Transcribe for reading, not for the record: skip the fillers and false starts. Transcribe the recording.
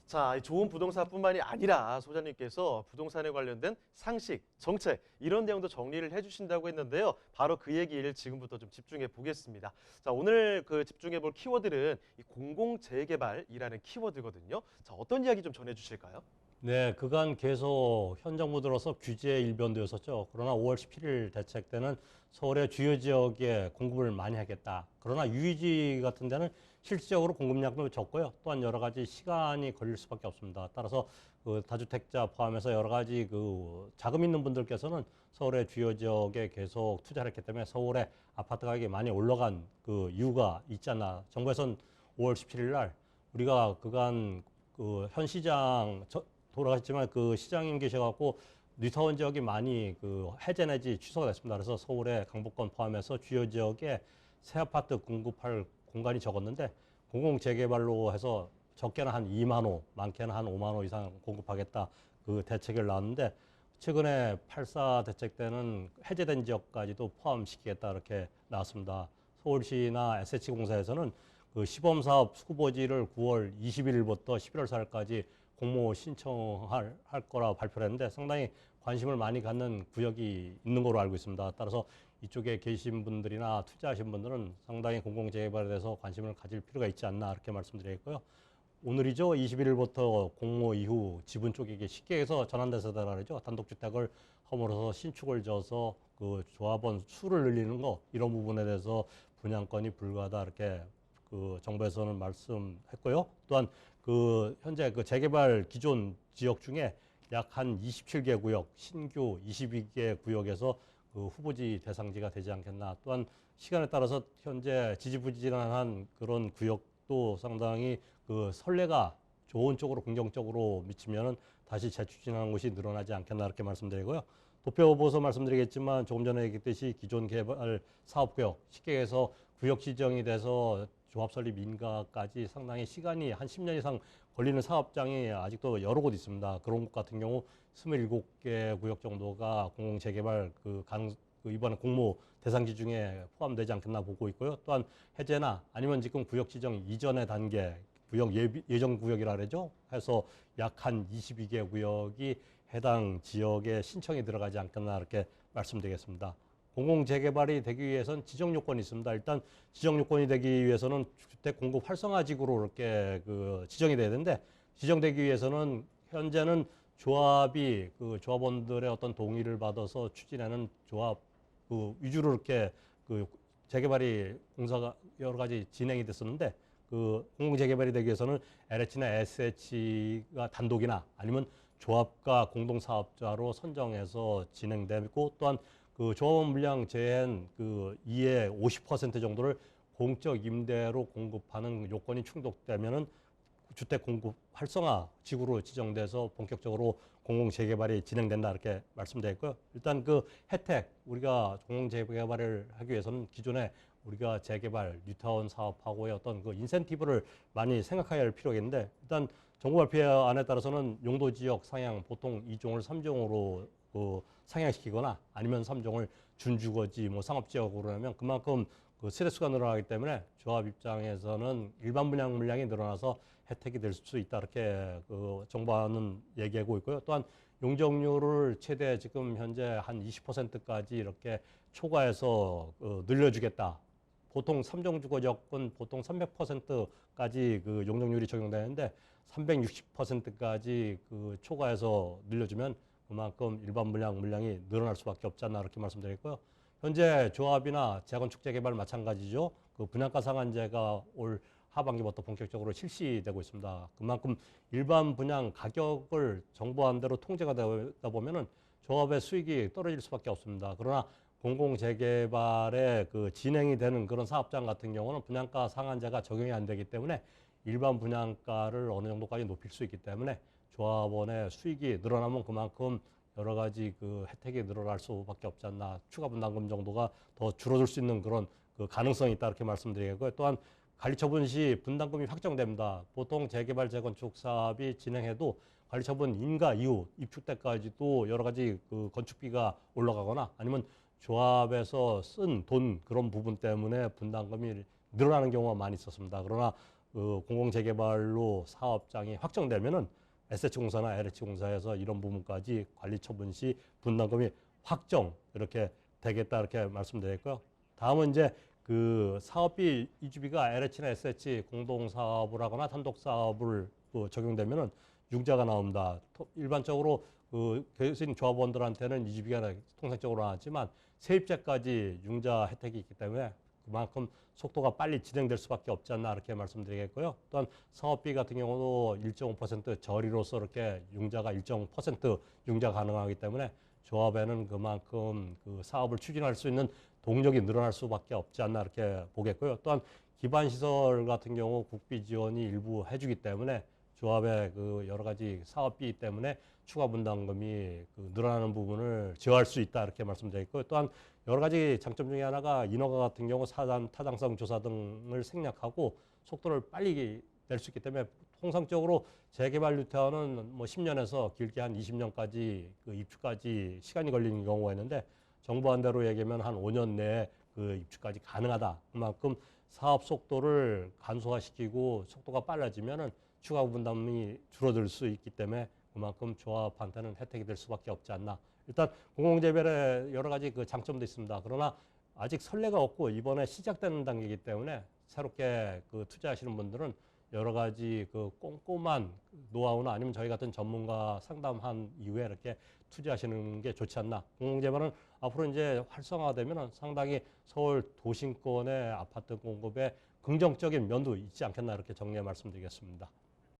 자, 이 좋은 부동산뿐만이 아니라 소장님께서 부동산에 관련된 상식, 정책 이런 내용도 정리를 해주신다고 했는데요. 바로 그 얘기를 지금부터 좀 집중해 보겠습니다. 자, 오늘 그 집중해 볼 키워드는 이 공공재개발이라는 키워드거든요. 자, 어떤 이야기 좀 전해주실까요? 네, 그간 계속 현 정부 들어서 규제 일변도였었죠. 그러나 5월 17일 대책 때는 서울의 주요 지역에 공급을 많이 하겠다. 그러나 유이지 같은 데는 실질적으로 공급량도 적고요. 또한 여러 가지 시간이 걸릴 수밖에 없습니다. 따라서 그 다주택자 포함해서 여러 가지 그 자금 있는 분들께서는 서울의 주요 지역에 계속 투자를 했기 때문에 서울의 아파트 가격이 많이 올라간 그 이유가 있지 않나. 정부에서는 5월 17일 날 우리가 그간 그 현 시장 돌아가셨지만 그 시장님 계셔갖고 뉴타운 지역이 많이 그 해제 내지 취소가 됐습니다. 그래서 서울의 강북권 포함해서 주요 지역에 새 아파트 공급할 공간이 적었는데 공공재개발로 해서 적게는 한 2만 호, 많게는 한 5만 호 이상 공급하겠다 그 대책을 나왔는데 최근에 8.4 대책 때는 해제된 지역까지도 포함시키겠다 이렇게 나왔습니다. 서울시나 SH공사에서는 그 시범사업 후보지를 9월 21일부터 11월 4일까지 공모 신청할 거라 발표를 했는데 상당히 관심을 많이 갖는 구역이 있는 걸로 알고 있습니다. 따라서 이쪽에 계신 분들이나 투자하신 분들은 상당히 공공재개발에 대해서 관심을 가질 필요가 있지 않나 이렇게 말씀드리겠고요. 오늘이죠. 21일부터 공모 이후 지분 쪼개기 쉽게 해서 전환대세다라 그러죠. 단독주택을 허물어서 신축을 져서 그 조합원 수를 늘리는 거 이런 부분에 대해서 분양권이 불가하다 이렇게 그 정부에서는 말씀했고요. 또한 그 현재 그 재개발 기존 지역 중에 약 한 27개 구역, 신규 22개 구역에서 그 후보지 대상지가 되지 않겠나. 또한 시간에 따라서 현재 지지부진한 그런 구역도 상당히 그 선례가 좋은 쪽으로 긍정적으로 미치면은 다시 재추진하는 것이 늘어나지 않겠나 이렇게 말씀드리고요. 도표 보서 말씀드리겠지만 조금 전에 얘기했듯이 기존 개발 사업구역 쉽게 해서 구역 지정이 돼서 조합 설립 인가까지 상당히 시간이 한 10년 이상 걸리는 사업장이 아직도 여러 곳 있습니다. 그런 곳 같은 경우 27개 구역 정도가 공공재개발 이번에 공모 대상지 중에 포함되지 않겠나 보고 있고요. 또한 해제나 아니면 지금 구역 지정 이전의 단계 구역 예정 구역이라 그러죠. 해서 약 한 22개 구역이 해당 지역에 신청이 들어가지 않겠나 이렇게 말씀드리겠습니다. 공공재개발이 되기 위해서는 지정 요건이 있습니다. 일단 지정 요건이 되기 위해서는 주택 공급 활성화 지구로 이렇게 그 지정이 돼야 되는데 지정되기 위해서는 현재는 조합이 그 조합원들의 어떤 동의를 받아서 추진하는 조합 그 위주로 이렇게 그 재개발이 공사가 여러 가지 진행이 됐었는데 그 공공재개발이 되기 위해서는 LH나 SH가 단독이나 아니면 조합과 공동사업자로 선정해서 진행되고 또한 그 조합원 물량 제한 그 2의 50% 정도를 공적 임대로 공급하는 요건이 충족되면은 주택 공급 활성화 지구로 지정돼서 본격적으로 공공 재개발이 진행된다 이렇게 말씀드렸고요. 일단 그 혜택 우리가 공공 재개발을 하기 위해서는 기존에 우리가 재개발 뉴타운 사업하고의 어떤 그 인센티브를 많이 생각해야 할 필요가 있는데 일단 정부 발표안에 따라서는 용도 지역 상향 보통 2종을 3종으로 그 상향시키거나 아니면 3종을 준주거지 뭐 상업지역으로 하면 그만큼 그 세대수가 늘어나기 때문에 조합 입장에서는 일반 분양 물량이 늘어나서 혜택이 될 수 있다 이렇게 그 정부는 얘기하고 있고요. 또한 용적률을 최대 지금 현재 한 20%까지 이렇게 초과해서 늘려주겠다. 보통 3종 주거지역은 보통 300%까지 그 용적률이 적용되는데 360%까지 그 초과해서 늘려주면 그만큼 일반 물량이 늘어날 수밖에 없지 않나 이렇게 말씀드렸고요. 현재 조합이나 재건축 재개발 마찬가지죠. 그 분양가 상한제가 올 하반기부터 본격적으로 실시되고 있습니다. 그만큼 일반 분양 가격을 정부안대로 통제가 되다 보면은 조합의 수익이 떨어질 수밖에 없습니다. 그러나 공공 재개발에 그 진행이 되는 그런 사업장 같은 경우는 분양가 상한제가 적용이 안 되기 때문에 일반 분양가를 어느 정도까지 높일 수 있기 때문에 조합원의 수익이 늘어나면 그만큼 여러 가지 그 혜택이 늘어날 수밖에 없지 않나. 추가 분담금 정도가 더 줄어들 수 있는 그런 그 가능성이 있다 이렇게 말씀드리고요. 또한 관리처분 시 분담금이 확정됩니다. 보통 재개발 재건축 사업이 진행해도 관리처분 인가 이후 입주 때까지도 여러 가지 그 건축비가 올라가거나 아니면 조합에서 쓴 돈 그런 부분 때문에 분담금이 늘어나는 경우가 많이 있었습니다. 그러나 그 공공재개발로 사업장이 확정되면은 SH공사나 LH공사에서 이런 부분까지 관리 처분 시 분담금이 확정 이렇게 되겠다 이렇게 말씀드렸고요. 다음은 이제 그 사업비 이주비가 LH나 SH 공동 사업을 하거나 단독 사업을 적용되면은 융자가 나옵니다. 일반적으로 그 교수님 조합원들한테는 이주비가 통상적으로 나왔지만 세입자까지 융자 혜택이 있기 때문에 그만큼 속도가 빨리 진행될 수밖에 없지 않나 이렇게 말씀드리겠고요. 또한 사업비 같은 경우도 1.5% 저리로서 이렇게 융자가 1.5% 융자 가능하기 때문에 조합에는 그만큼 그 사업을 추진할 수 있는 동력이 늘어날 수밖에 없지 않나 이렇게 보겠고요. 또한 기반 시설 같은 경우 국비 지원이 일부 해주기 때문에 조합의 그 여러 가지 사업비 때문에 추가 분담금이 그 늘어나는 부분을 제어할 수 있다 이렇게 말씀드렸고요. 또한 여러 가지 장점 중에 하나가 인허가 같은 경우 타당성 조사 등을 생략하고 속도를 빨리 낼 수 있기 때문에 통상적으로 재개발 유태화는 뭐 10년에서 길게 한 20년까지 그 입주까지 시간이 걸리는 경우가 있는데 정부 안대로 얘기하면 한 5년 내에 그 입주까지 가능하다. 그만큼 사업 속도를 간소화시키고 속도가 빨라지면은 추가 분담이 줄어들 수 있기 때문에 그만큼 조합한테는 혜택이 될 수밖에 없지 않나. 일단 공공재별의 여러 가지 그 장점도 있습니다. 그러나 아직 선례가 없고 이번에 시작되는 단계이기 때문에 새롭게 그 투자하시는 분들은 여러 가지 그 꼼꼼한 노하우나 아니면 저희 같은 전문가 상담한 이후에 이렇게 투자하시는 게 좋지 않나. 공공재별은 앞으로 이제 활성화되면 상당히 서울 도심권의 아파트 공급에 긍정적인 면도 있지 않겠나 이렇게 정리해 말씀드리겠습니다.